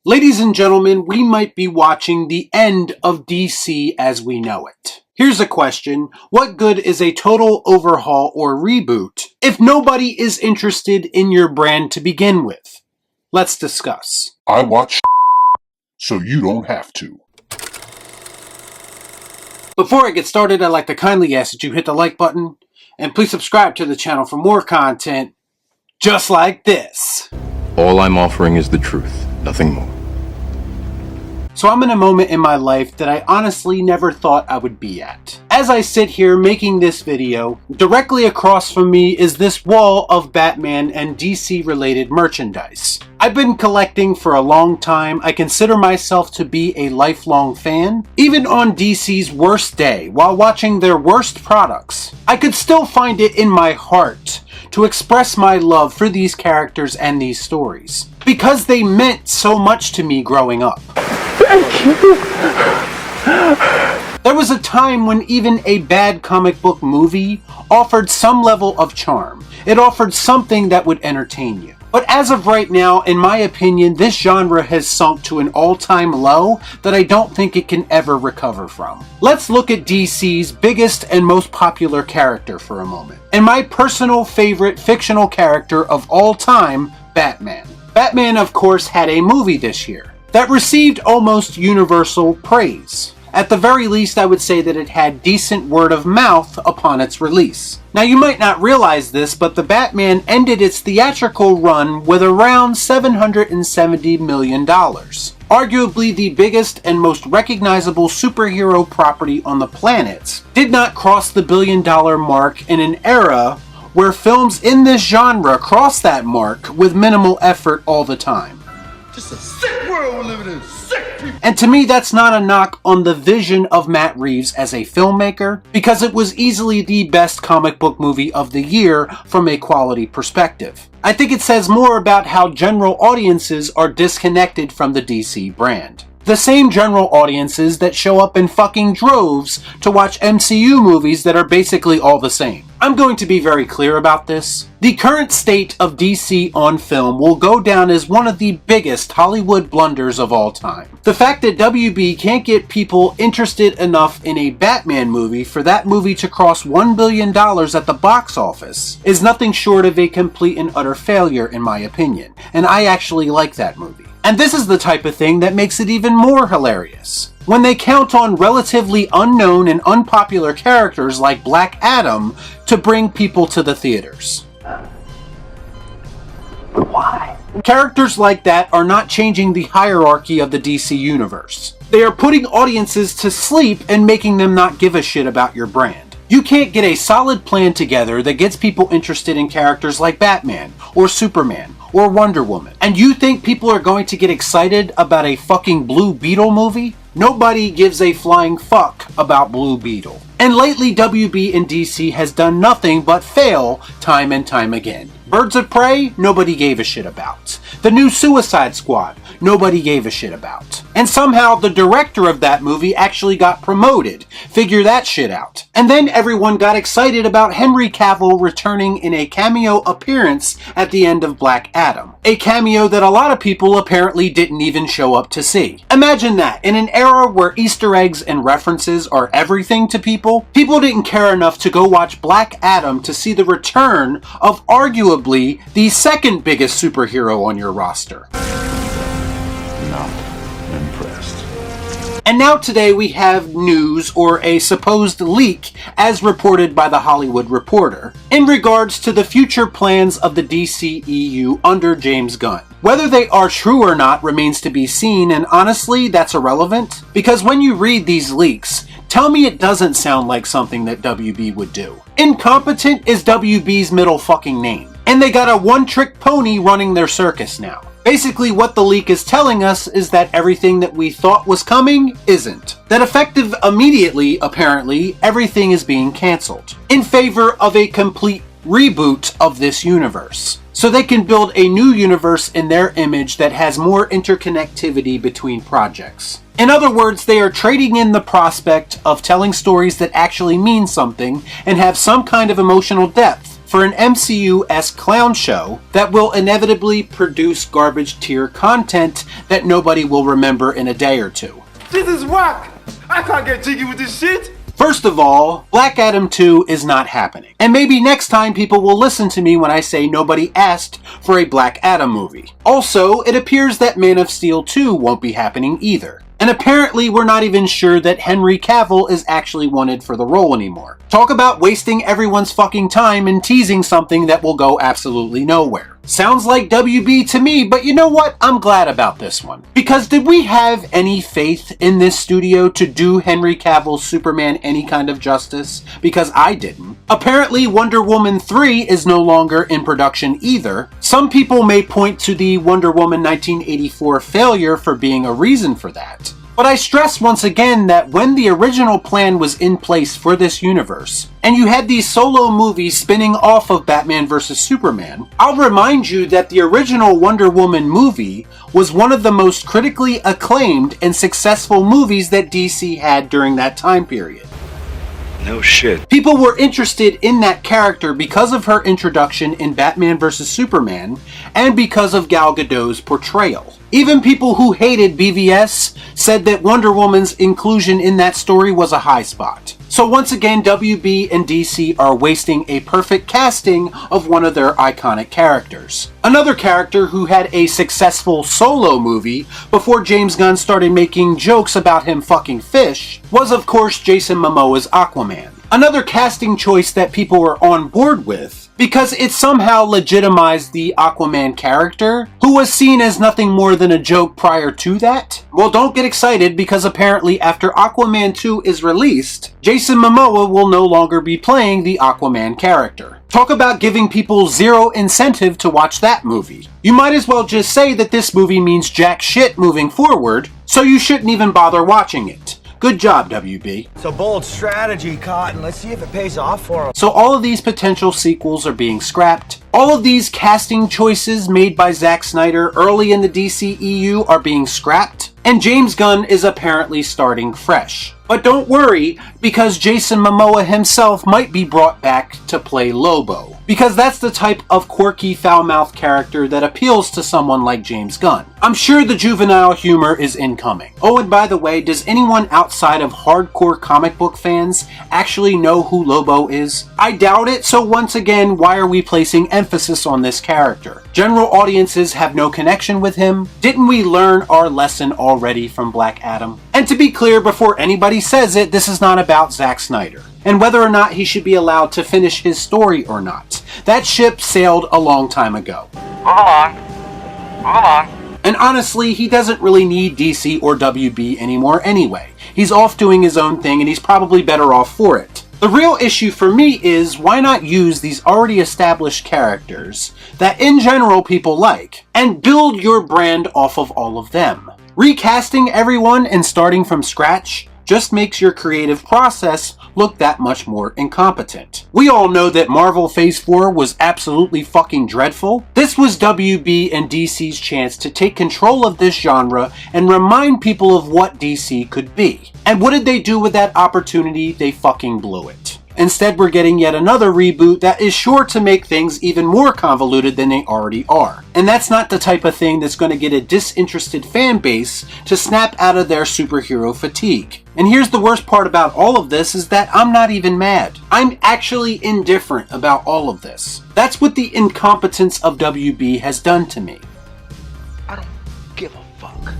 Ladies and gentlemen, we might be watching the end of DC as we know it. Here's a question. What good is a total overhaul or reboot if nobody is interested in your brand to begin with? Let's discuss. I watch so you don't have to. Before I get started, I'd like to kindly ask that you hit the like button and please subscribe to the channel for more content just like this. All I'm offering is the truth, nothing more. So I'm in a moment in my life that I honestly never thought I would be at. As I sit here making this video, directly across from me is this wall of Batman and DC related merchandise. I've been collecting for a long time. I consider myself to be a lifelong fan. Even on DC's worst day, while watching their worst products, I could still find it in my heart to express my love for these characters and these stories, because they meant so much to me growing up. Thank you. There was a time when even a bad comic book movie offered some level of charm. It offered something that would entertain you. But as of right now, in my opinion, this genre has sunk to an all-time low that I don't think it can ever recover from. Let's look at DC's biggest and most popular character for a moment. And my personal favorite fictional character of all time, Batman. Batman, of course, had a movie this year that received almost universal praise. At the very least, I would say that it had decent word of mouth upon its release. Now, you might not realize this, but The Batman ended its theatrical run with around $770 million. Arguably the biggest and most recognizable superhero property on the planet, did not cross the billion-dollar mark in an era where films in this genre cross that mark with minimal effort all the time. Just a sick world we're living in. Sick people. And to me, that's not a knock on the vision of Matt Reeves as a filmmaker, because it was easily the best comic book movie of the year from a quality perspective. I think it says more about how general audiences are disconnected from the DC brand. The same general audiences that show up in fucking droves to watch MCU movies that are basically all the same. I'm going to be very clear about this. The current state of DC on film will go down as one of the biggest Hollywood blunders of all time. The fact that WB can't get people interested enough in a Batman movie for that movie to cross $1 billion at the box office is nothing short of a complete and utter failure in my opinion, and I actually like that movie. And this is the type of thing that makes it even more hilarious. When they count on relatively unknown and unpopular characters like Black Adam to bring people to the theaters. But why? Characters like that are not changing the hierarchy of the DC universe. They are putting audiences to sleep and making them not give a shit about your brand. You can't get a solid plan together that gets people interested in characters like Batman, or Superman, or Wonder Woman, and you think people are going to get excited about a fucking Blue Beetle movie? Nobody gives a flying fuck about Blue Beetle. And lately, WB and DC has done nothing but fail time and time again. Birds of Prey, nobody gave a shit about. The new Suicide Squad, nobody gave a shit about. And somehow the director of that movie actually got promoted. Figure that shit out. And then everyone got excited about Henry Cavill returning in a cameo appearance at the end of Black Adam. A cameo that a lot of people apparently didn't even show up to see. Imagine that, in an era where Easter eggs and references are everything to people, people didn't care enough to go watch Black Adam to see the return of arguably the second biggest superhero on your roster. Not impressed. And now today we have news, or a supposed leak, as reported by The Hollywood Reporter, in regards to the future plans of the DCEU under James Gunn. Whether they are true or not remains to be seen, and honestly, that's irrelevant, because when you read these leaks, tell me it doesn't sound like something that WB would do. Incompetent is WB's middle fucking name. And they got a one-trick pony running their circus now. Basically, what the leak is telling us is that everything that we thought was coming isn't. That effective immediately, apparently, everything is being cancelled in favor of a complete reboot of this universe. So they can build a new universe in their image that has more interconnectivity between projects. In other words, they are trading in the prospect of telling stories that actually mean something and have some kind of emotional depth for an MCU-esque clown show that will inevitably produce garbage tier content that nobody will remember in a day or two. This is whack! I can't get jiggy with this shit! First of all, Black Adam 2 is not happening. And maybe next time people will listen to me when I say nobody asked for a Black Adam movie. Also, it appears that Man of Steel 2 won't be happening either. And apparently we're not even sure that Henry Cavill is actually wanted for the role anymore. Talk about wasting everyone's fucking time and teasing something that will go absolutely nowhere. Sounds like WB to me, but you know what? I'm glad about this one. Because did we have any faith in this studio to do Henry Cavill's Superman any kind of justice? Because I didn't. Apparently Wonder Woman 3 is no longer in production either. Some people may point to the Wonder Woman 1984 failure for being a reason for that. But I stress once again that when the original plan was in place for this universe, and you had these solo movies spinning off of Batman vs. Superman, I'll remind you that the original Wonder Woman movie was one of the most critically acclaimed and successful movies that DC had during that time period. No shit. People were interested in that character because of her introduction in Batman vs. Superman, and because of Gal Gadot's portrayal. Even people who hated BVS said that Wonder Woman's inclusion in that story was a high spot. So once again, WB and DC are wasting a perfect casting of one of their iconic characters. Another character who had a successful solo movie before James Gunn started making jokes about him fucking fish was of course Jason Momoa's Aquaman. Another casting choice that people were on board with because it somehow legitimized the Aquaman character, who was seen as nothing more than a joke prior to that. Well, don't get excited because apparently after Aquaman 2 is released, Jason Momoa will no longer be playing the Aquaman character. Talk about giving people zero incentive to watch that movie. You might as well just say that this movie means jack shit moving forward, so you shouldn't even bother watching it. Good job, WB. It's a bold strategy, Cotton. Let's see if it pays off for him. So all of these potential sequels are being scrapped. All of these casting choices made by Zack Snyder early in the DCEU are being scrapped. And James Gunn is apparently starting fresh. But don't worry, because Jason Momoa himself might be brought back to play Lobo. Because that's the type of quirky, foul-mouthed character that appeals to someone like James Gunn. I'm sure the juvenile humor is incoming. Oh, and by the way, does anyone outside of hardcore comic book fans actually know who Lobo is? I doubt it, so once again, why are we placing emphasis on this character? General audiences have no connection with him. Didn't we learn our lesson already from Black Adam? And to be clear, before anybody says it, this is not about Zack Snyder, and whether or not he should be allowed to finish his story or not. That ship sailed a long time ago. Move along. Move along. And honestly, he doesn't really need DC or WB anymore anyway. He's off doing his own thing and he's probably better off for it. The real issue for me is why not use these already established characters that in general people like and build your brand off of all of them. Recasting everyone and starting from scratch just makes your creative process look that much more incompetent. We all know that Marvel Phase 4 was absolutely fucking dreadful. This was WB and DC's chance to take control of this genre and remind people of what DC could be. And what did they do with that opportunity? They fucking blew it. Instead, we're getting yet another reboot that is sure to make things even more convoluted than they already are. And that's not the type of thing that's going to get a disinterested fan base to snap out of their superhero fatigue. And here's the worst part about all of this is that I'm not even mad. I'm actually indifferent about all of this. That's what the incompetence of WB has done to me. I don't give a fuck.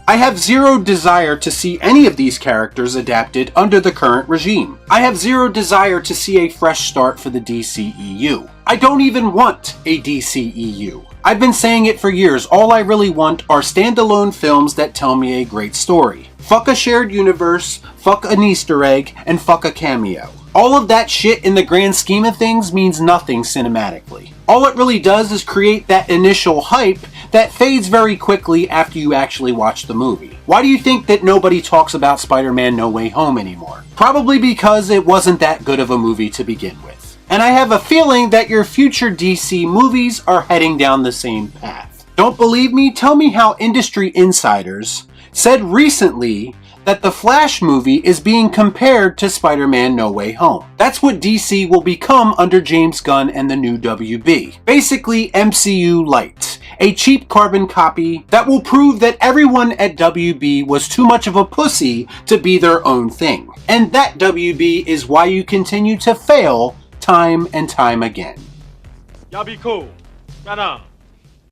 I have zero desire to see any of these characters adapted under the current regime. I have zero desire to see a fresh start for the DCEU. I don't even want a DCEU. I've been saying it for years, all I really want are standalone films that tell me a great story. Fuck a shared universe, fuck an Easter egg, and fuck a cameo. All of that shit in the grand scheme of things means nothing cinematically. All it really does is create that initial hype that fades very quickly after you actually watch the movie. Why do you think that nobody talks about Spider-Man No Way Home anymore? Probably because it wasn't that good of a movie to begin with. And I have a feeling that your future DC movies are heading down the same path. Don't believe me? Tell me how industry insiders said recently that the Flash movie is being compared to Spider-Man No Way Home. That's what DC will become under James Gunn and the new WB. Basically MCU Light. A cheap carbon copy that will prove that everyone at WB was too much of a pussy to be their own thing. And that WB is why you continue to fail time and time again. Y'all be cool. Right on.